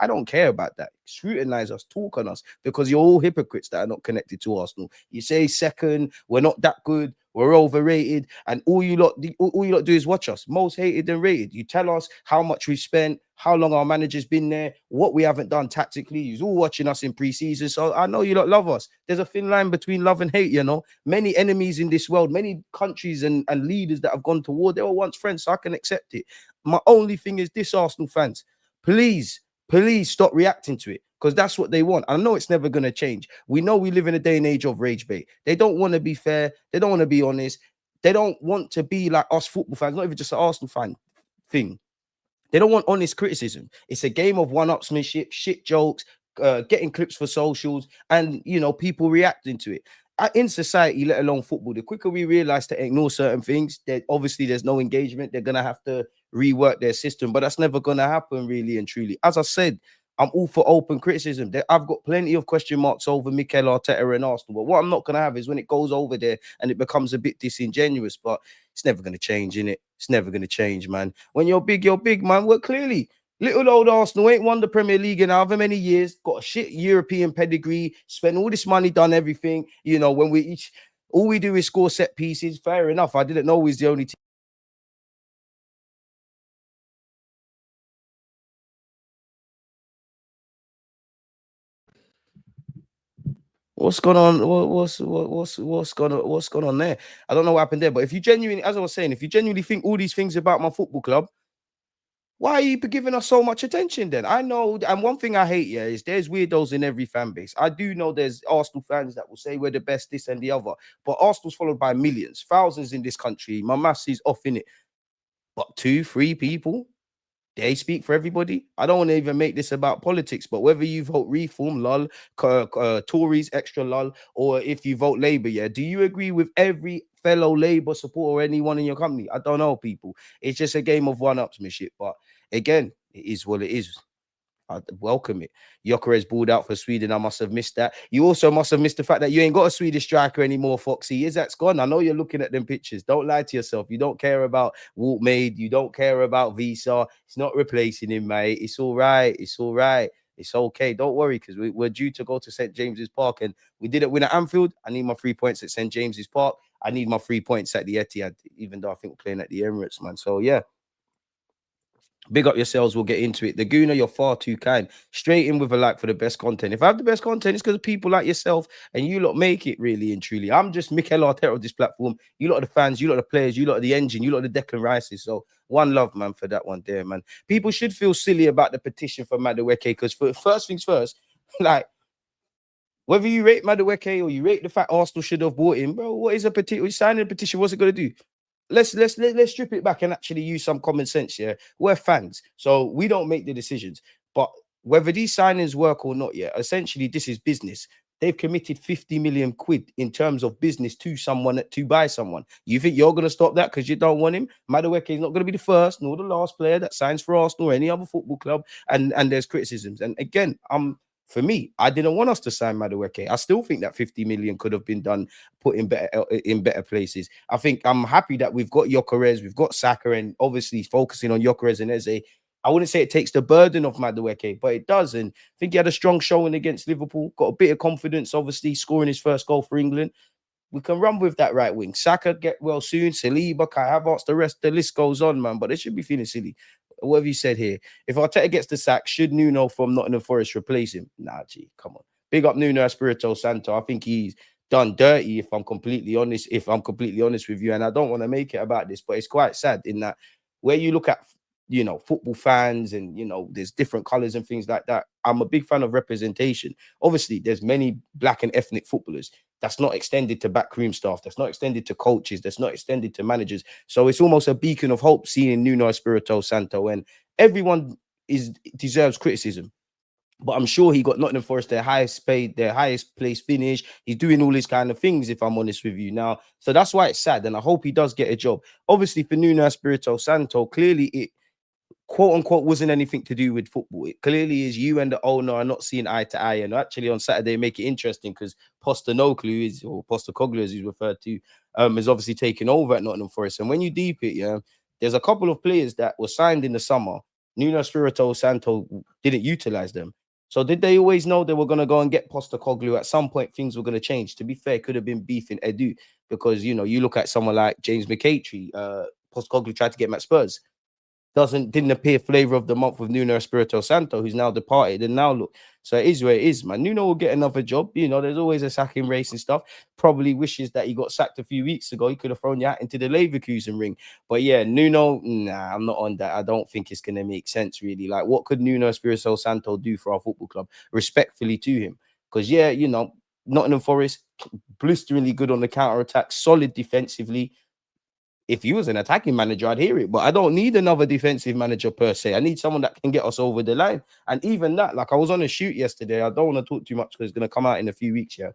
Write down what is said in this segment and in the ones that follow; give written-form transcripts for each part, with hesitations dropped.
I don't care about that. Scrutinize us, talk on us, because you're all hypocrites that are not connected to Arsenal. You say second, we're not that good, we're overrated, and all you lot do is watch us. Most hated and rated. You tell us how much we've spent, how long our manager's been there, what we haven't done tactically. You're all watching us in pre-season, so I know you lot love us. There's a thin line between love and hate, you know. Many enemies in this world, many countries and leaders that have gone to war, they were once friends, so I can accept it. My only thing is this, Arsenal fans, please stop reacting to it, because that's what they want. I know it's never going to change. We know we live in a day and age of rage bait. They don't want to be fair. They don't want to be honest. They don't want to be like us football fans, not even just an Arsenal fan thing. They don't want honest criticism. It's a game of one-upsmanship, shit jokes, getting clips for socials, and, you know, people reacting to it. In society, let alone football, the quicker we realize to ignore certain things, that obviously there's no engagement, they're going to have to rework their system, but that's never going to happen, really and truly. As I said, I'm all for open criticism. I've got plenty of question marks over Mikel Arteta and Arsenal, but what I'm not going to have is when it goes over there and it becomes a bit disingenuous, but it's never going to change, innit? It's never going to change, man. When you're big, man. Well, clearly, little old Arsenal ain't won the Premier League in however many years, got a shit European pedigree, spent all this money, done everything. You know, when all we do is score set pieces. Fair enough. I didn't know he's the only team. What's going on? What's going on there? I don't know what happened there. But if you genuinely, as I was saying, if you genuinely think all these things about my football club, why are you giving us so much attention then? I know, and one thing I hate, is there's weirdos in every fan base. I do know there's Arsenal fans that will say we're the best, this and the other, but Arsenal's followed by millions, thousands in this country. My maths is off in it, but 2-3 people, they speak for everybody. I don't want to even make this about politics, but whether you vote Reform, lol, Tories, extra lol, or if you vote Labour, do you agree with every fellow Labour supporter or anyone in your company? I don't know, people. It's just a game of one-upsmanship. But again, it is what it is. I welcome it. Gyökeres balled out for Sweden. I must have missed that. You also must have missed the fact that you ain't got a Swedish striker anymore, Foxy. Isaac's gone. I know you're looking at them pictures. Don't lie to yourself. You don't care about Waltmade. You don't care about Visa. It's not replacing him, mate. It's all right. It's all right. It's okay. Don't worry, because we're due to go to St. James's Park, and we didn't win at Anfield. I need my 3 points at St. James's Park. I need my 3 points at the Etihad, even though I think we're playing at the Emirates, man. So, yeah. Big up yourselves. We'll get into it. The Gooner, you're far too kind. Straight in with a like for the best content. If I have the best content, it's because of people like yourself, and you lot make it, really and truly. I'm just Mikel Arteta of this platform. You lot are the fans. You lot are the players. You lot are the engine. You lot are the Declan Rices. So one love, man, for that one there, man. People should feel silly about the petition for Madueke, because for first things first, like, whether you rate Madueke or you rate the fact Arsenal should have bought him, bro, what is a petition? Signing a petition, what's it going to do? Let's strip it back and actually use some common sense. We're fans, so we don't make the decisions. But whether these signings work or not, essentially this is business. They've committed 50 million quid in terms of business to someone, to buy someone. You think you're going to stop that because you don't want him? Madueke is not going to be the first nor the last player that signs for Arsenal or any other football club. And there's criticisms. And again, for me, I didn't want us to sign Madueke. I still think that 50 million could have been done, put in better places. I think I'm happy that we've got Gyökeres, we've got Saka, and obviously focusing on Gyökeres and Eze. I wouldn't say it takes the burden off Madueke, but it does. And I think he had a strong showing against Liverpool, got a bit of confidence, obviously scoring his first goal for England. We can run with that right wing. Saka get well soon. Saliba, Kai Havertz, the list goes on, man. But they should be feeling silly. What have you said here? If Arteta gets the sack, should Nuno from Nottingham Forest replace him? Nah, gee, come on. Big up Nuno Espirito Santo. I think he's done dirty, if I'm completely honest. If I'm completely honest with you, and I don't want to make it about this, but it's quite sad in that where you look at, football fans, and there's different colors and things like that. I'm a big fan of representation. Obviously, there's many black and ethnic footballers. That's not extended to backroom staff. That's not extended to coaches. That's not extended to managers. So it's almost a beacon of hope seeing Nuno Espirito Santo, and everyone deserves criticism. But I'm sure he got Nottingham Forest their highest paid, their highest place finish. He's doing all these kind of things, if I'm honest with you now. So that's why it's sad. And I hope he does get a job. Obviously, for Nuno Espirito Santo, clearly it, quote unquote, wasn't anything to do with football. It clearly is you and the owner are not seeing eye to eye. And actually on Saturday, make it interesting because Postecoglou, as he's referred to, is obviously taking over at Nottingham Forest. And when you deep it, there's a couple of players that were signed in the summer Nuno Espirito Santo didn't utilize them. So did they always know they were going to go and get Postecoglou? At some point, things were going to change. To be fair, it could have been beef in Edu because, you know, you look at someone like James McCaitry, Postecoglou tried to get him at Spurs. Didn't appear flavor of the month with Nuno Espirito Santo, who's now departed. And now look, so it is where it is, man. Nuno will get another job. You know, there's always a sacking race and stuff. Probably wishes that he got sacked a few weeks ago. He could have thrown your hat into the Leverkusen ring. But yeah, Nuno, nah, I'm not on that. I don't think it's going to make sense, really. Like, what could Nuno Espirito Santo do for our football club? Respectfully to him. Because, yeah, you know, Nottingham Forest, blisteringly good on the counter attack, solid defensively. If he was an attacking manager, I'd hear it. But I don't need another defensive manager per se. I need someone that can get us over the line. And even that, like I was on a shoot yesterday. I don't want to talk too much because it's going to come out in a few weeks, yeah.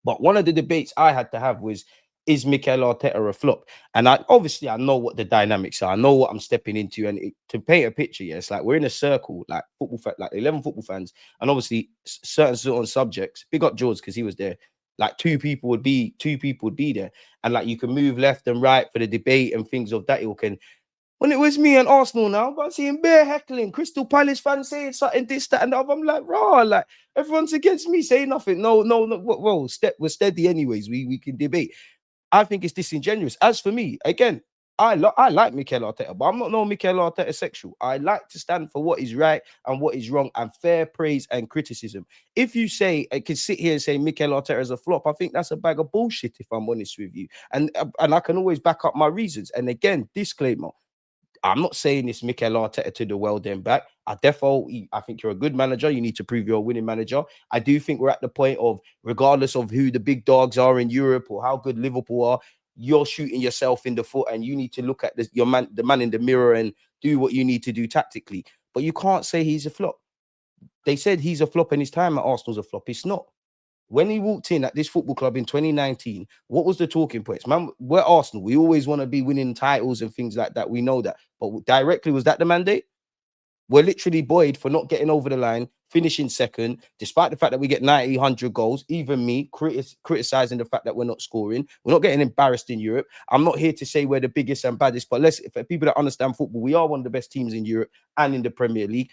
But one of the debates I had to have was, is Mikel Arteta a flop? And I know what the dynamics are. I know what I'm stepping into. And to paint a picture, yeah, it's like we're in a circle, like like 11 football fans, and obviously certain subjects. Big up George because he was there. Like two people would be there, and like you can move left and right for the debate and things of that ilk. And when it was me and Arsenal now, I'm seeing bare heckling, Crystal Palace fans saying something, this, that, and that. I'm like, raw, like everyone's against me, saying nothing. No, well, we're steady anyways. We can debate. I think it's disingenuous. As for me, again, I like Mikel Arteta, but I'm not no Mikel Arteta sexual. I like to stand for what is right and what is wrong, and fair praise and criticism. If you say I can sit here and say Mikel Arteta is a flop, I think that's a bag of bullshit. If I'm honest with you, and I can always back up my reasons. And again, disclaimer: I'm not saying it's Mikel Arteta to the world and back. I think you're a good manager. You need to prove you're a winning manager. I do think we're at the point of, regardless of who the big dogs are in Europe or how good Liverpool are, you're shooting yourself in the foot, and you need to look at the man in the mirror and do what you need to do tactically. But you can't say he's a flop. They said he's a flop and his time at Arsenal's a flop. It's not. When he walked in at this football club in 2019, what was the talking points? Man, we're Arsenal. We always want to be winning titles and things like that. We know that. But directly, was that the mandate? We're literally buoyed for not getting over the line, finishing second, despite the fact that we get 90, 100 goals. Even me criticizing the fact that we're not scoring. We're not getting embarrassed in Europe. I'm not here to say we're the biggest and baddest, but for people that understand football, we are one of the best teams in Europe and in the Premier League.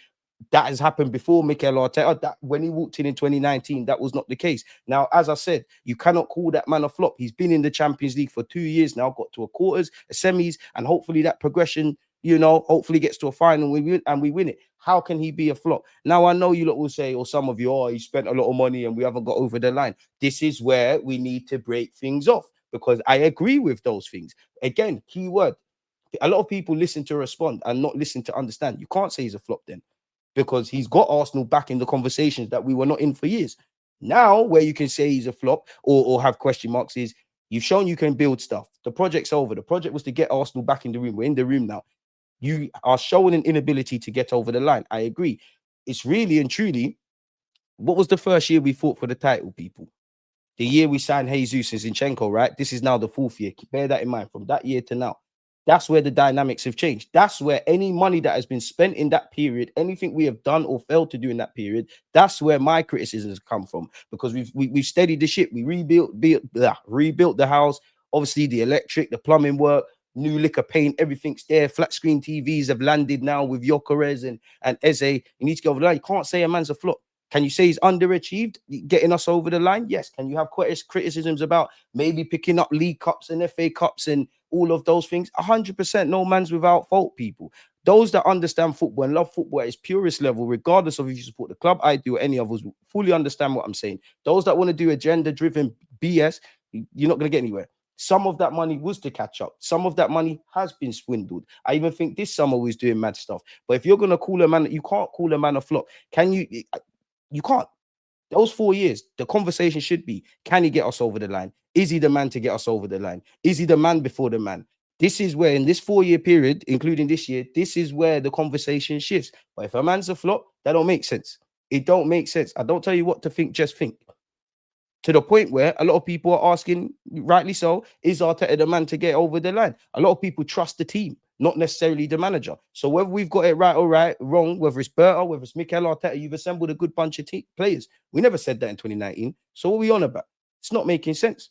That has happened before Mikel Arteta. That when he walked in 2019, that was not the case. Now, as I said, you cannot call that man a flop. He's been in the Champions League for 2 years now, got to a quarters, a semis, and hopefully that progression, you know, hopefully gets to a final and we win it. How can he be a flop? Now, I know you lot will say, or some of you, oh, he spent a lot of money and we haven't got over the line. This is where we need to break things off, because I agree with those things. Again, key word. A lot of people listen to respond and not listen to understand. You can't say he's a flop then, because he's got Arsenal back in the conversations that we were not in for years. Now, where you can say he's a flop or have question marks is, you've shown you can build stuff. The project's over. The project was to get Arsenal back in the room. We're in the room now. You are showing an inability to get over the line. I agree. It's really and truly, what was the first year we fought for the title, people? The year we signed Jesus and Zinchenko, right? This is now the 4th year. Bear that in mind. From that year to now, that's where the dynamics have changed. That's where any money that has been spent in that period, anything we have done or failed to do in that period, that's where my criticisms come from. Because we've steadied the ship. We rebuilt the house. Obviously, the electric, the plumbing work, new liquor paint, everything's there. Flat screen TVs have landed now with Gyökeres and Eze. You need to go over the line. You can't say a man's a flop. Can you say he's underachieved, getting us over the line? Yes. Can you have criticisms about maybe picking up League Cups and FA Cups and all of those things? 100%. No man's without fault, people. Those that understand football and love football at its purest level, regardless of if you support the club, I do, or any of us, fully understand what I'm saying. Those that want to do agenda-driven BS, you're not going to get anywhere. Some of that money was to catch up. Some of that money has been swindled. I even think this summer was doing mad stuff. But if you're going to call a man, you can't call a man a flop. Can you? You can't. Those 4 years, the conversation should be, can he get us over the line? Is he the man to get us over the line? Is he the man before the man? This is where, in this 4-year period, including this year, this is where the conversation shifts. But if a man's a flop, that don't make sense. It don't make sense. I don't tell you what to think, just think. To the point where a lot of people are asking, rightly so, is Arteta the man to get over the line? A lot of people trust the team, not necessarily the manager. So whether we've got it right or wrong, whether it's Berta, whether it's Mikel Arteta, you've assembled a good bunch of players. We never said that in 2019. So what are we on about? It's not making sense.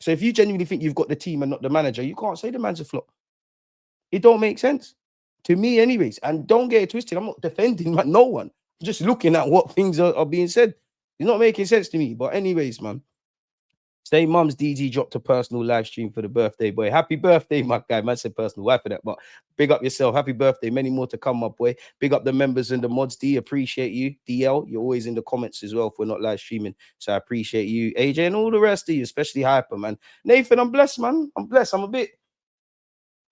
So if you genuinely think you've got the team and not the manager, you can't say the man's a flop. It don't make sense. To me, anyways. And don't get it twisted. I'm not defending no one. I'm just looking at what things are being said. It's not making sense to me. But anyways, man. Say Mum's DG dropped a personal live stream for the birthday boy. Happy birthday, my guy. Man said personal wife for that, but big up yourself. Happy birthday. Many more to come, my boy. Big up the members and the mods. D, appreciate you. DL, you're always in the comments as well if we're not live streaming. So I appreciate you. AJ and all the rest of you, especially Hyper, man. Nathan, I'm blessed, man. I'm blessed. I'm a bit.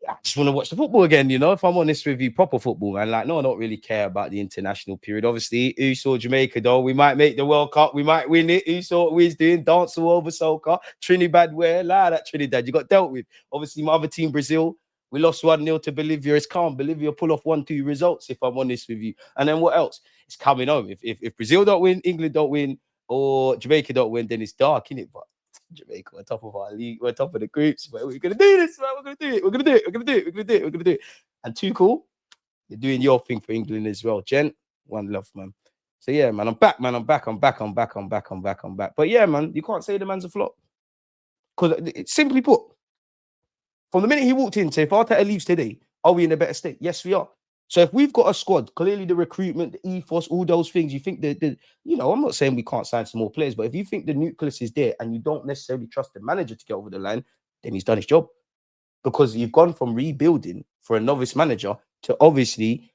I just want to watch the football again, you know, if I'm honest with you, proper football, man. Like, no, I don't really care about the international period. Obviously, who saw Jamaica, though? We might make the World Cup. We might win it. Who saw what we're doing? Dance all over soccer. Trinidad, where? That Trinidad. You got dealt with. Obviously, my other team, Brazil, we lost 1-0 to Bolivia. It's calm. Bolivia pull off 1-2 results, if I'm honest with you. And then what else? It's coming home. If Brazil don't win, England don't win, or Jamaica don't win, then it's dark, innit? But Jamaica, we're top of our league, we're top of the groups, but we're gonna do this, man. We're gonna do it, we're gonna do it, we're gonna do it, we're gonna do it, we're gonna do it. And too cool, you're doing your thing for England as well, Gent. One love, man. So yeah, man, I'm back, man. I'm back. But yeah, man, you can't say the man's a flop. Because simply put, from the minute he walked in, say if Arteta leaves today, are we in a better state? Yes, we are. So if we've got a squad, clearly the recruitment, the ethos, all those things, you think that, you know, I'm not saying we can't sign some more players, but if you think the nucleus is there and you don't necessarily trust the manager to get over the line, then he's done his job. Because you've gone from rebuilding for a novice manager to obviously,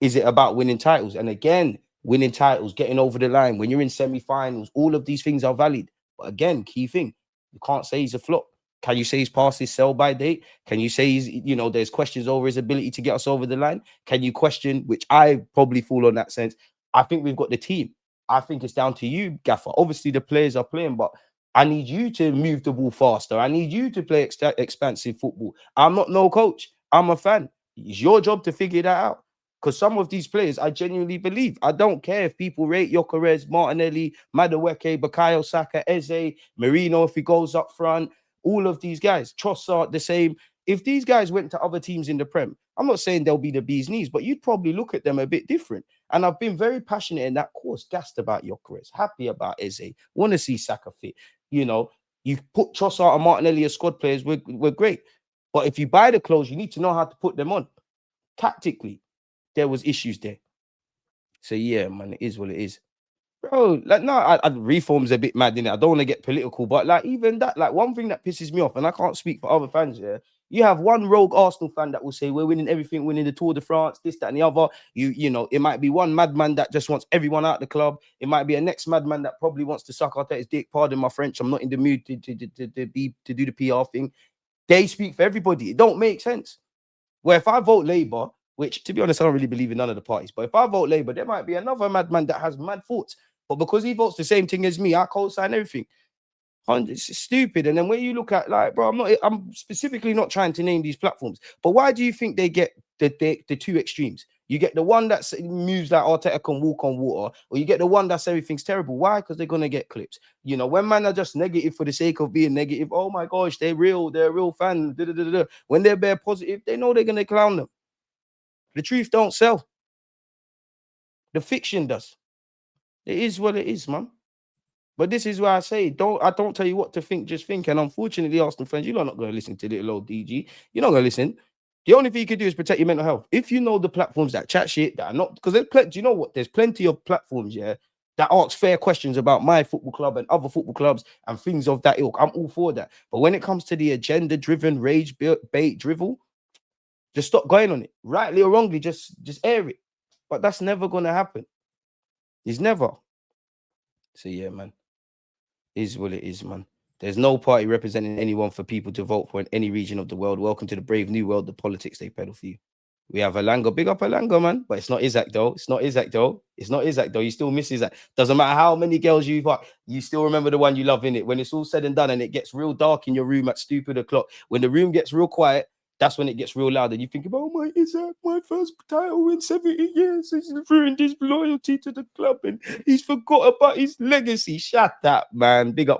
is it about winning titles? And again, winning titles, getting over the line, when you're in semi-finals, all of these things are valid. But again, key thing, you can't say he's a flop. Can you say he's past his sell-by date? Can you say he's, you know, there's questions over his ability to get us over the line? Can you question, which I probably fall on that sense, I think we've got the team. I think it's down to you, Gaffer. Obviously, the players are playing, but I need you to move the ball faster. I need you to play expansive football. I'm not no coach. I'm a fan. It's your job to figure that out. Because some of these players, I genuinely believe. I don't care if people rate Gyökeres, Martinelli, Madueke, Bukayo Saka, Eze, Merino if he goes up front. All of these guys, Trossard, the same. If these guys went to other teams in the Prem, I'm not saying they'll be the bee's knees, but you'd probably look at them a bit different. And I've been very passionate in that course, gassed about Gyökeres, happy about Eze, want to see Saka fit. You know, you put Trossard and Martinelli as squad players, we're great. But if you buy the clothes, you need to know how to put them on. Tactically, there was issues there. So yeah, man, it is what it is. Bro, like, no, reform's a bit mad, innit? I don't want to get political, but like, even that, like, one thing that pisses me off, and I can't speak for other fans, yeah, you have one rogue Arsenal fan that will say we're winning everything, winning the Tour de France, this, that, and the other. You know, it might be one madman that just wants everyone out of the club. It might be a next madman that probably wants to suck Arteta's dick. Pardon my French, I'm not in the mood to do the PR thing. They speak for everybody. It don't make sense. Where if I vote Labour, which to be honest, I don't really believe in none of the parties, but if I vote Labour, there might be another madman that has mad thoughts. But because he votes the same thing as me, I co-sign everything. It's stupid. And then when you look at, like, bro, I'm specifically not trying to name these platforms, but why do you think they get the two extremes? You get the one that moves like Arteta can walk on water, or you get the one that's everything's terrible. Why? Because they're gonna get clips. You know, when man are just negative for the sake of being negative, oh my gosh, they're a real fan. When they're bare positive, they know they're gonna clown them. The truth don't sell. The fiction does. It is what it is, man. But this is why I say, I don't tell you what to think, just think. And unfortunately, Arsenal fans, you're not going to listen to little old DG. You're not going to listen. The only thing you can do is protect your mental health. If you know the platforms that chat shit, that are not, because there's plenty, you know what? There's plenty of platforms, yeah, that ask fair questions about my football club and other football clubs and things of that ilk. I'm all for that. But when it comes to the agenda-driven, rage-bait drivel, just stop going on it. Rightly or wrongly, just air it. But that's never going to happen. It's never. So yeah, man. Is what it is, man. There's no party representing anyone for people to vote for in any region of the world. Welcome to the brave new world, the politics they peddle for you. We have Alanga, big up Alanga, man. But it's not Isaac, though. It's not Isaac, though. You still miss Isaac. Doesn't matter how many girls you've got, you still remember the one you love in it. When it's all said and done and it gets real dark in your room at stupid o'clock, when the room gets real quiet, that's when it gets real loud. And you think about, oh my Isaac, my first title in 70 years. He's ruined his loyalty to the club and he's forgot about his legacy. Shut up, man. Big up.